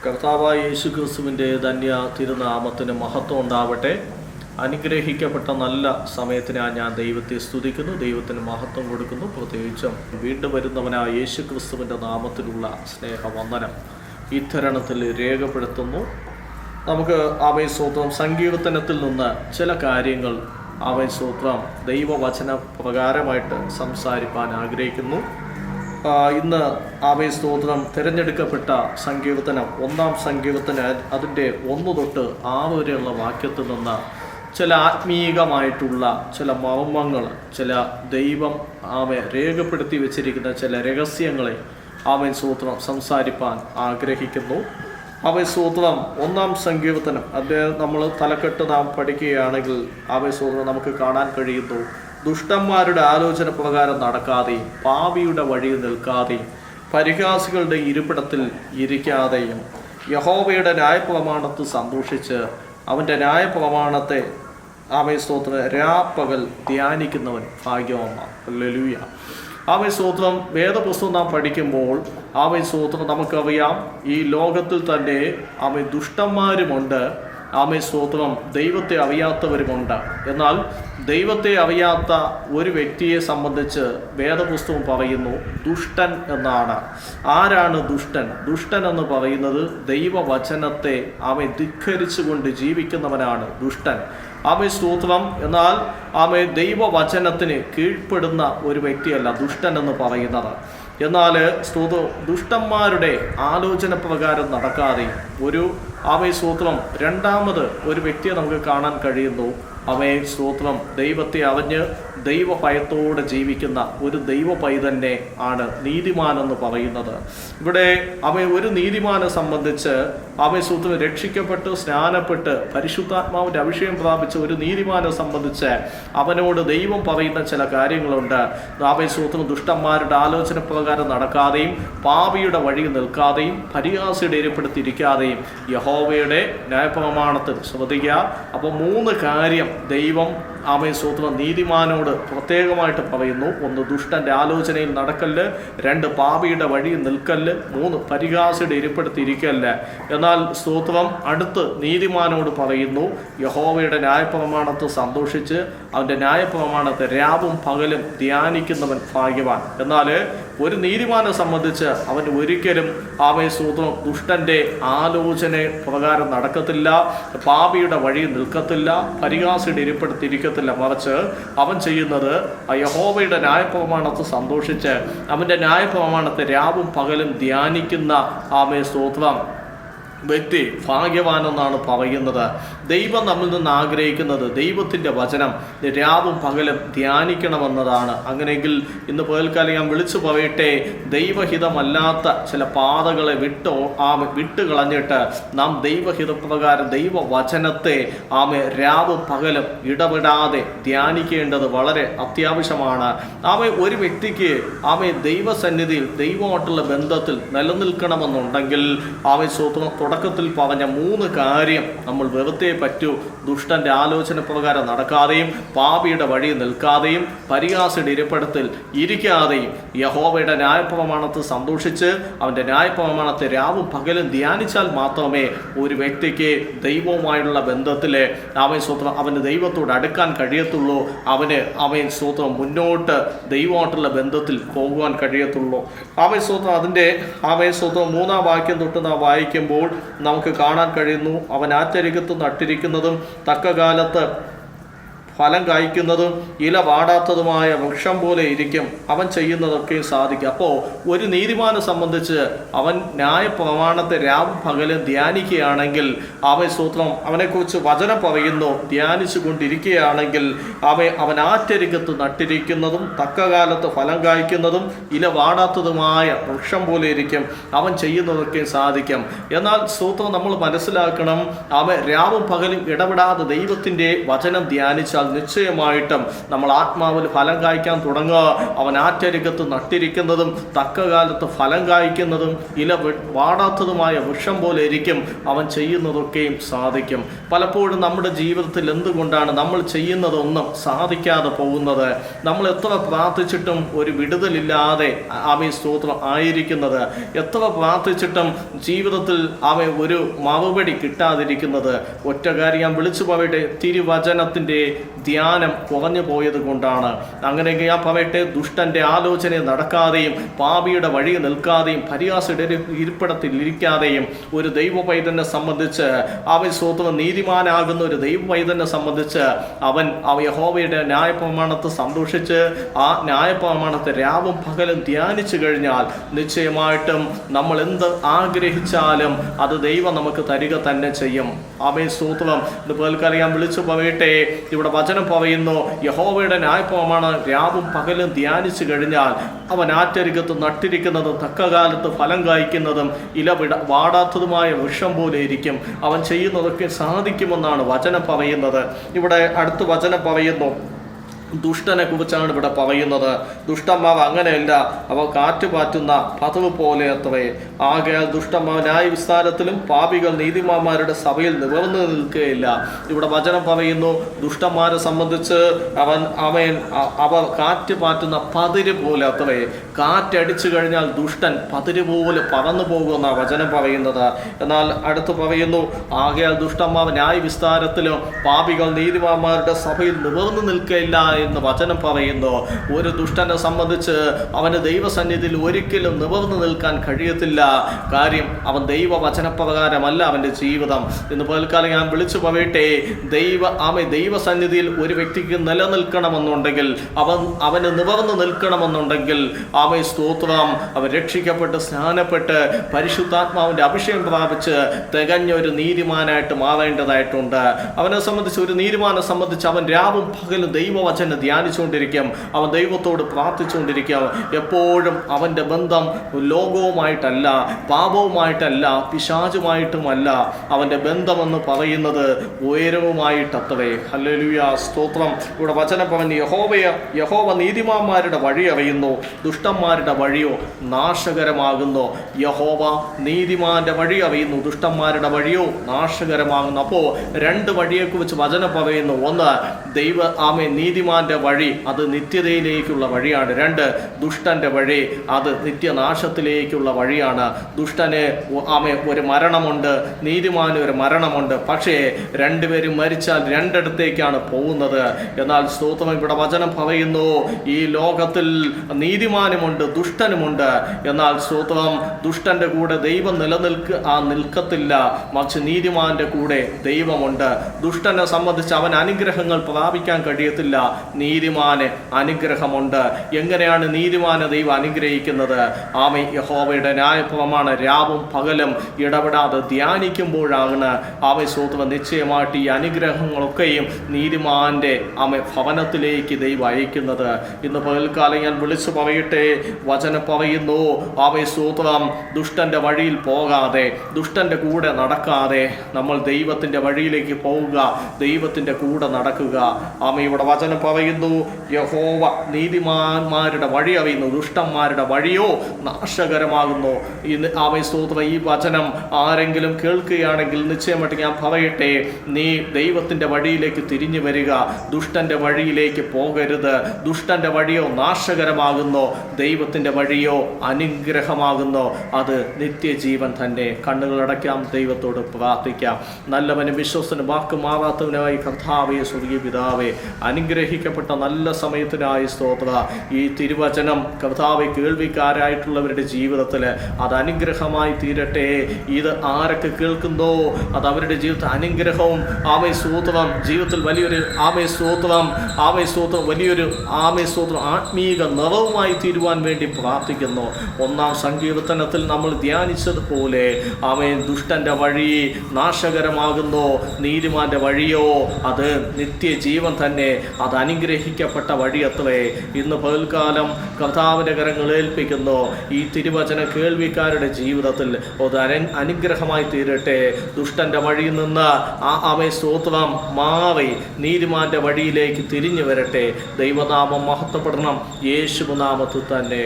കർത്താവായ യേശുക്രിസ്തുവിൻ്റെ ധന്യ തിരുനാമത്തിന് മഹത്വം ഉണ്ടാവട്ടെ. അനുഗ്രഹിക്കപ്പെട്ട നല്ല സമയത്തിനായി ഞാൻ ദൈവത്തെ സ്തുതിക്കുന്നു, ദൈവത്തിന് മഹത്വം കൊടുക്കുന്നു. പ്രത്യേകിച്ചും വീണ്ടും വരുന്നവനായ യേശുക്രിസ്തുവിൻ്റെ നാമത്തിലുള്ള സ്നേഹവന്ദനം ഈ തരണത്തിൽ രേഖപ്പെടുത്തുന്നു. നമുക്ക് ആമേൻ സ്തോത്രം സങ്കീർത്തനത്തിൽ നിന്ന് ചില കാര്യങ്ങൾ ആമേൻ സ്തോത്രം ദൈവവചന പ്രകാരമായിട്ട് സംസാരിപ്പാൻ ആഗ്രഹിക്കുന്നു. ഇന്ന് ആമേൻ സ്തോത്രം തിരഞ്ഞെടുക്കപ്പെട്ട സങ്കീർത്തനം 1-ാം സങ്കീർത്തനം അതിൻ്റെ 1 തൊട്ട് 6 വരെയുള്ള വാക്യത്തിൽ നിന്ന് ചില ആത്മീയമായിട്ടുള്ള ചില മർമ്മങ്ങൾ, ചില ദൈവം രേഖപ്പെടുത്തി വെച്ചിരിക്കുന്ന ചില രഹസ്യങ്ങളെ ആമേൻ സ്തോത്രം സംസാരിപ്പാൻ ആഗ്രഹിക്കുന്നു. ആമേൻ സ്തോത്രം 1-ാം സങ്കീർത്തനം അദ്ദേഹം നമ്മൾ തലക്കെട്ട് നാം പഠിക്കുകയാണെങ്കിൽ ആമേൻ സ്തോത്രം നമുക്ക് കാണാൻ കഴിയുന്നു, ദുഷ്ടന്മാരുടെ ആലോചന പ്രകാരം നടക്കാതെയും പാപിയുടെ വഴിയിൽ നിൽക്കാതെയും പരിഹാസികളുടെ ഇരിപ്പിടത്തിൽ ഇരിക്കാതെയും യഹോവയുടെ ന്യായപ്രമാണത്തിൽ സന്തോഷിച്ച് അവൻ്റെ ന്യായപ്രമാണത്തെ ആമേൻ സ്തോത്രം രാപ്പകൽ ധ്യാനിക്കുന്നവൻ ഭാഗ്യവാന്മാർ. ഹല്ലേലൂയ. ആമേൻ സ്തോത്രം വേദപുസ്തകം നാം പഠിക്കുമ്പോൾ ആമേൻ സ്തോത്രം നമുക്കറിയാം, ഈ ലോകത്തിൽ തന്നെ ആമേൻ ദുഷ്ടന്മാരുമുണ്ട്, ആമേൻ സ്തോത്രം ദൈവത്തെ അറിയാത്തവരുമുണ്ട്. എന്നാൽ ദൈവത്തെ അറിയാത്ത ഒരു വ്യക്തിയെ സംബന്ധിച്ച് വേദപുസ്തകം പറയുന്നു ദുഷ്ടൻ എന്നാണ്. ആരാണ് ദുഷ്ടൻ? ദുഷ്ടൻ എന്ന് പറയുന്നത് ദൈവവചനത്തെ ആമേൻ ധിക്കരിച്ചുകൊണ്ട് ജീവിക്കുന്നവനാണ് ദുഷ്ടൻ. ആമേൻ സ്തോത്രം. എന്നാൽ ആമേൻ ദൈവവചനത്തിന് കീഴ്പ്പെടുന്ന ഒരു വ്യക്തിയല്ല ദുഷ്ടൻ എന്ന് പറയുന്നത്. എന്നാൽ സ്തോത്രം ദുഷ്ടന്മാരുടെ ആലോചന പ്രകാരം നടക്കാതെ ഒരു ആമേൻ സ്തോത്രം രണ്ടാമത് ഒരു വ്യക്തിയെ നമുക്ക് കാണാൻ കഴിയുന്നു. ആമേൻ സ്തോത്രം ദൈവത്തെ അറിഞ്ഞ് ദൈവഭയത്തോടെ ജീവിക്കുന്ന ഒരു ദൈവ പൈതന്നെ ആണ് നീതിമാനെന്ന് പറയുന്നത്. ഇവിടെ ഒരു നീതിമാനെ സംബന്ധിച്ച് ആമേൻ സ്തോത്രം രക്ഷിക്കപ്പെട്ട് സ്നാനപ്പെട്ട് പരിശുദ്ധാത്മാവിൻ്റെ അഭിഷേകം പ്രാപിച്ച ഒരു നീതിമാനെ സംബന്ധിച്ച് അവനോട് ദൈവം പറയുന്ന ചില കാര്യങ്ങളുണ്ട്. ആമേൻ സ്തോത്രം ദുഷ്ടന്മാരുടെ ആലോചന പ്രകാരം നടക്കാതെയും പാപിയുടെ വഴിയിൽ നിൽക്കാതെയും പരിഹാസിയുടെ ഇരിപ്പിടത്തിരിക്കാതെയും യഹോവയുടെ ന്യായപ്രമാണത്തിൽ ശ്രദ്ധിക്കുക. അപ്പോൾ 3 കാര്യം ദൈവം ആമേൻ സ്തോത്രം നീതിമാനോട് പ്രത്യേകമായിട്ട് പറയുന്നു. 1 ദുഷ്ടന്റെ ആലോചനയിൽ നടക്കല്ല്, 2 പാപിയുടെ വഴിയിൽ നിൽക്കല്ല്, 3 പരിഹാസിയുടെ ഇരിപ്പിടത്തിരിക്കല്ല്. എന്നാൽ സ്തോത്രം അടുത്ത് നീതിമാനോട് പറയുന്നു യഹോവയുടെ ന്യായപ്രമാണത്തിൽ സന്തോഷിച്ച് അവൻ്റെ ന്യായപ്രമാണത്തെ രാവും പകലും ധ്യാനിക്കുന്നവൻ ഭാഗ്യവാൻ. എന്നാൽ ഒരു നീതിമാനെ സംബന്ധിച്ച് അവൻ ഒരിക്കലും ആമേൻ സ്തോത്രം ദുഷ്ടന്റെ ആലോചന പ്രകാരം നടക്കത്തില്ല, പാപിയുടെ വഴിയിൽ നിൽക്കത്തില്ല, പരിഹാസിയുടെ ഇരിപ്പിടത്തിരിക്കത്തില്ല. മറിച്ച് അവൻ ചെയ്യുന്നത് യഹോവയുടെ ന്യായപ്രമാണത്തിൽ സന്തോഷിച്ച് അവൻ്റെ ന്യായപ്രമാണത്തെ രാവും പകലും ധ്യാനിക്കുന്ന ആമേൻ സ്തോത്രം വ്യക്തി ഭാഗ്യവാനെന്നാണ് പറയുന്നത്. ദൈവം നമ്മിൽ നിന്ന് ആഗ്രഹിക്കുന്നത് ദൈവത്തിൻ്റെ വചനം രാവും പകലും ധ്യാനിക്കണമെന്നതാണ്. അങ്ങനെയെങ്കിൽ ഇന്ന് പകൽക്കാലം ഞാൻ വിളിച്ചു പറയട്ടെ, ദൈവഹിതമല്ലാത്ത ചില പാതകളെ വിട്ട് കളഞ്ഞിട്ട് നാം ദൈവഹിതപ്രകാരം ദൈവവചനത്തെ രാവും പകലും ഇടപെടാതെ ധ്യാനിക്കേണ്ടത് വളരെ അത്യാവശ്യമാണ്. ഒരു വ്യക്തിക്ക് ദൈവസന്നിധിയിൽ ദൈവമായിട്ടുള്ള ബന്ധത്തിൽ നിലനിൽക്കണമെന്നുണ്ടെങ്കിൽ തുടക്കത്തിൽ പറഞ്ഞ 3 കാര്യം നമ്മൾ വെറുതെ പറ്റൂ. ദുഷ്ടന്റെ ആലോചന പ്രകാരം നടക്കാതെയും പാപിയുടെ വഴിയിൽ നിൽക്കാതെയും പരിഹാസിയുടെ ഇരിപ്പിടത്തിൽ ഇരിക്കാതെയും യഹോവയുടെ ന്യായപ്രമാണത്തിൽ സന്തോഷിച്ച് അവൻ്റെ ന്യായപ്രമാണത്തെ രാവും പകലും ധ്യാനിച്ചാൽ മാത്രമേ ഒരു വ്യക്തിക്ക് ദൈവവുമായുള്ള ബന്ധത്തിൽ അവന് ദൈവത്തോട് അടുക്കാൻ കഴിയത്തുള്ളൂ. അവൻ സ്തോത്രം മുന്നോട്ട് ദൈവമായിട്ടുള്ള ബന്ധത്തിൽ പോകുവാൻ കഴിയത്തുള്ളൂ. അതിൻ്റെ 3-ാം വാക്യം തൊട്ട് നാം വായിക്കുമ്പോൾ നമുക്ക് കാണാൻ കഴിയുന്നു, അവൻ ആറ്റരികത്ത് നട്ടിരിക്കുന്നതും തക്കകാലത്ത് ഫലം കായ്ക്കുന്നതും ഇല വാടാത്തതുമായ വൃക്ഷം പോലെ ഇരിക്കും, അവൻ ചെയ്യുന്നതൊക്കെയും സാധിക്കും. അപ്പോൾ ഒരു നീതിമാനെ സംബന്ധിച്ച് അവൻ ന്യായപ്രമാണത്തെ രാവും പകലും ധ്യാനിക്കുകയാണെങ്കിൽ സ്തോത്രം അവനെക്കുറിച്ച് വചനം പറയുന്നു, ധ്യാനിച്ചു കൊണ്ടിരിക്കുകയാണെങ്കിൽ അവൻ ആറ്റരികത്ത് നട്ടിരിക്കുന്നതും തക്കകാലത്ത് ഫലം കായ്ക്കുന്നതും ഇല വാടാത്തതുമായ വൃക്ഷം പോലെ ഇരിക്കും, അവൻ ചെയ്യുന്നതൊക്കെയും സാധിക്കും. എന്നാൽ സ്തോത്രം നമ്മൾ മനസ്സിലാക്കണം, രാവും പകലും ഇടപെടാതെ ദൈവത്തിൻ്റെ വചനം ധ്യാനിച്ചാൽ നിശ്ചയമായിട്ടും നമ്മൾ ആത്മാവിൽ ഫലം കായ്ക്കാൻ തുടങ്ങുക. അവൻ ആറ്റരികത്ത് നട്ടിരിക്കുന്നതും തക്കകാലത്ത് ഫലം കായ്ക്കുന്നതും ഇല വാടാത്തതുമായ വൃക്ഷം പോലെ ഇരിക്കും. അവൻ ചെയ്യുന്നതൊക്കെയും സാധിക്കും. പലപ്പോഴും നമ്മുടെ ജീവിതത്തിൽ എന്തുകൊണ്ടാണ് നമ്മൾ ചെയ്യുന്നതൊന്നും സാധിക്കാതെ പോകുന്നത്? നമ്മൾ എത്ര പ്രാർത്ഥിച്ചിട്ടും ഒരു വിടുതലില്ലാതെ സ്തോത്രം ആയിരിക്കുന്നത്? എത്ര പ്രാർത്ഥിച്ചിട്ടും ജീവിതത്തിൽ ഒരു മറുപടി കിട്ടാതിരിക്കുന്നത്? ഒറ്റ കാര്യം ഞാൻ വിളിച്ചു പറയട്ടെ, തിരുവചനത്തിൻ്റെ ധ്യാനം കുറഞ്ഞു പോയത് കൊണ്ടാണ്. അങ്ങനെയെങ്കിൽ ഞാൻ പറയട്ടെ, ദുഷ്ടന്റെ ആലോചന നടക്കാതെയും പാപിയുടെ വഴി നിൽക്കാതെയും പരിഹാസയുടെ ഇരിപ്പിടത്തിൽ ഇരിക്കാതെയും ഒരു ദൈവ പൈതനെ സംബന്ധിച്ച് സ്തോത്രം നീതിമാനാകുന്ന ഒരു ദൈവ പൈതനെ സംബന്ധിച്ച് അവൻ യഹോവയുടെ ന്യായപ്രമാണത്തെ സന്തോഷിച്ച് ആ ന്യായപ്രമാണത്തെ രാവും പകലും ധ്യാനിച്ചു കഴിഞ്ഞാൽ നിശ്ചയമായിട്ടും നമ്മൾ എന്ത് ആഗ്രഹിച്ചാലും അത് ദൈവം നമുക്ക് തരിക തന്നെ ചെയ്യും. സ്തോത്രം. ഞാൻ വിളിച്ചു പറയട്ടെ, ഇവിടെ വചനം പറയുന്നു, യഹോവയുടെ ന്യായപ്രമാണം രാവും പകലും ധ്യാനിച്ചു കഴിഞ്ഞാൽ അവൻ ആറ്റരികത്ത് നട്ടിരിക്കുന്നതും തക്കകാലത്ത് ഫലം കായ്ക്കുന്നതും ഇല വാടാത്തതുമായ വൃക്ഷം പോലെ ഇരിക്കും. അവൻ ചെയ്യുന്നതൊക്കെ സാധിക്കുമെന്നാണ് വചനം പറയുന്നത്. ഇവിടെ അടുത്ത് വചനം പറയുന്നു, ദുഷ്ടനെ കുറിച്ചാണ് ഇവിടെ പറയുന്നത്. ദുഷ്ടന്മാർ അങ്ങനെയല്ല, അവ കാറ്റ് പാറ്റുന്ന പതിവ് പോലെ അത്രേ. ആകയാൽ ദുഷ്ടന്മാർ ന്യായവിസ്താരത്തിലും പാപികൾ നീതിമാന്മാരുടെ സഭയിൽ നിവർന്നു നിൽക്കുകയില്ല. ഇവിടെ വചനം പറയുന്നു, ദുഷ്ടന്മാരെ സംബന്ധിച്ച് അവർ കാറ്റ് പാറ്റുന്ന പതിര് പോലെ അത്രേ. കാറ്റടിച്ചു കഴിഞ്ഞാൽ ദുഷ്ടൻ പതിര് പോലെ പറന്നു പോകുമെന്നാണ് വചനം പറയുന്നത്. എന്നാൽ അടുത്ത് പറയുന്നു, ആകയാൽ ദുഷ്ടന്മാർ ന്യായവിസ്താരത്തിലും പാപികൾ നീതിമാന്മാരുടെ സഭയിൽ നിവർന്നു നിൽക്കുകയില്ല എന്ന് വചനം പറയുന്നു. ഒരു ദുഷ്ടനെ സംബന്ധിച്ച് അവന് ദൈവസന്നിധിയിൽ ഒരിക്കലും നിവർന്നു നിൽക്കാൻ കഴിയത്തില്ല. കാര്യം അവൻ ദൈവവചനപ്രകാരമല്ല അവൻ്റെ ജീവിതം. ഇന്ന് പകൽക്കാലം ഞാൻ വിളിച്ചു പറയട്ടെ, ദൈവസന്നിധിയിൽ ഒരു വ്യക്തിക്ക് നിലനിൽക്കണമെന്നുണ്ടെങ്കിൽ, അവന് നിവർന്നു നിൽക്കണമെന്നുണ്ടെങ്കിൽ സ്തോത്രം, അവൻ രക്ഷിക്കപ്പെട്ട് സ്നാനപ്പെട്ട് പരിശുദ്ധാത്മാവിൻ്റെ അഭിഷേകം പ്രാപിച്ച് തികഞ്ഞ ഒരു നീതിമാനായിട്ട് മാറേണ്ടതായിട്ടുണ്ട്. അവനെ സംബന്ധിച്ച്, ഒരു നീതിമാനെ സംബന്ധിച്ച് അവൻ രാവും പകലും ദൈവവചനം ധ്യാനിച്ചുകൊണ്ടിരിക്കും. അവൻ ദൈവത്തോട് പ്രാർത്ഥിച്ചുകൊണ്ടിരിക്കും. എപ്പോഴും അവൻ്റെ ബന്ധം ലോകവുമായിട്ടല്ല, പാപവുമായിട്ടല്ല, പിശാചുമായിട്ടുമല്ല. അവൻ്റെ ബന്ധമെന്ന് പറയുന്നത് ഉയരവുമായിട്ടത്രേ. ഹല്ലേലൂയ, സ്തോത്രം. ഇവിടെ വചനം പറഞ്ഞു, യഹോവ നീതിമാന്മാരുടെ വഴി അറിയുന്നു, ദുഷ്ടന്മാരുടെ വഴിയോ നാശകരമാകുന്നു. യഹോവ നീതിമാന്റെ വഴി അറിയുന്നു, ദുഷ്ടന്മാരുടെ വഴിയോ നാശകരമാകുന്നു. അപ്പോൾ രണ്ട് വഴിയെക്കുറിച്ച് വചനം പറയുന്നു. ഒന്ന്, നീതിമാന്റെ വഴി, അത് നിത്യതയിലേക്കുള്ള വഴിയാണ്. രണ്ട്, ദുഷ്ടന്റെ വഴി, അത് നിത്യനാശത്തിലേക്കുള്ള വഴിയാണ്. ദുഷ്ടന് ഒരു മരണമുണ്ട്, നീതിമാന് ഒരു മരണമുണ്ട്. പക്ഷേ രണ്ടുപേരും മരിച്ചാൽ രണ്ടിടത്തേക്കാണ് പോകുന്നത്. എന്നാൽ സ്തോത്രം, ഇവിടെ വചനം പറയുന്നു, ഈ ലോകത്തിൽ നീതിമാനുമുണ്ട് ദുഷ്ടനുമുണ്ട്. എന്നാൽ സ്തോത്രം, ദുഷ്ടന്റെ കൂടെ ദൈവം നിൽക്കത്തില്ല, മറിച്ച് നീതിമാന്റെ കൂടെ ദൈവമുണ്ട്. ദുഷ്ടനെ സംബന്ധിച്ച് അവൻ അനുഗ്രഹങ്ങൾ പ്രാപിക്കാൻ കഴിയത്തില്ല, നീതിമാന് അനുഗ്രഹമുണ്ട്. എങ്ങനെയാണ് നീതിമാനെ ദൈവം അനുഗ്രഹിക്കുന്നത്? യഹോവയുടെ ന്യായപ്രമാണം രാവും പകലും ഇടപെടാതെ ധ്യാനിക്കുമ്പോഴാണ് സ്തോത്രം നിശ്ചയമായിട്ട് ഈ അനുഗ്രഹങ്ങളൊക്കെയും നീതിമാന്റെ ഭവനത്തിലേക്ക് ദൈവം അയക്കുന്നത്. ഇന്ന് പകൽക്കാലം ഞാൻ വിളിച്ചു പറയട്ടെ, വചനം പറയുന്നു, സ്തോത്രം, ദുഷ്ടന്റെ വഴിയിൽ പോകാതെ, ദുഷ്ടന്റെ കൂടെ നടക്കാതെ നമ്മൾ ദൈവത്തിന്റെ വഴിയിലേക്ക് പോവുക, ദൈവത്തിന്റെ കൂടെ നടക്കുക. ഇവിടെ വചനം പറയുന്നു, യഹോവ നീതിമാന്മാരുടെ വഴി അറിയുന്നു, ദുഷ്ടന്മാരുടെ വഴിയോ നാശകരമാകുന്നു. സ്തോത്രം, ഈ വചനം ആരെങ്കിലും കേൾക്കുകയാണെങ്കിൽ നിശ്ചയമായിട്ട് ഞാൻ പറയട്ടെ, നീ ദൈവത്തിന്റെ വഴിയിലേക്ക് തിരിഞ്ഞു വരിക, ദുഷ്ടന്റെ വഴിയിലേക്ക് പോകരുത്. ദുഷ്ടന്റെ വഴിയോ നാശകരമാകുന്നു, ദൈവത്തിന്റെ വഴിയോ അനുഗ്രഹമാകുന്നു, അത് നിത്യജീവൻ തന്നെ. കണ്ണുകളടയ്ക്കാം, ദൈവത്തോട് പ്രാർത്ഥിക്കാം. നല്ലവനും വിശ്വസനും വാക്ക് മാറാത്തവനായി കർത്താവേ, സ്വർഗീയ പിതാവേ, അനുഗ്രഹിക്കപ്പെട്ട നല്ല സമയത്തിനായി സ്തോത്ര. ഈ തിരുവചനം കർത്താവേ, കേൾവിക്കാരായിട്ടുള്ളവരുടെ ജീവിതത്തിൽ അത് അനുഗ്രഹമായി തീരട്ടെ. ഇത് ആരൊക്കെ കേൾക്കുന്നോ അത് അവരുടെ ജീവിതത്തിൽ അനുഗ്രഹവും സ്തോത്രം, ജീവിതത്തിൽ വലിയൊരു സ്തോത്രം വലിയൊരു സ്തോത്രം ആത്മീക നിറവുമായി തീരുവാൻ വേണ്ടി പ്രാർത്ഥിക്കുന്നു. 1-ാം സങ്കീർത്തനത്തിൽ നമ്മൾ ധ്യാനിച്ചതുപോലെ ദുഷ്ടന്റെ വഴി നാശകരമാകുന്നു, നീതിമാന്റെ വഴിയോ അത് നിത്യജീവൻ തന്നെ. അത് അനുഗ്രഹിക്കപ്പെട്ട വഴിയത്രേ. ഇന്ന് പകൽക്കാലം കർത്താവിൻ്റെ കരങ്ങൾ ഏൽപ്പിക്കുന്നു. ഈ തിരുവചന കേൾവിക്കാരുടെ ജീവിതത്തിൽ അനുഗ്രഹമായി തീരട്ടെ. ദുഷ്ടൻ്റെ വഴിയിൽ നിന്ന് സ്തോത്രം മാറി നീതിമാന്റെ വഴിയിലേക്ക് തിരിഞ്ഞു വരട്ടെ. ദൈവനാമം മഹത്വപ്പെടണം. യേശുനാമത്തിൽ തന്നെ.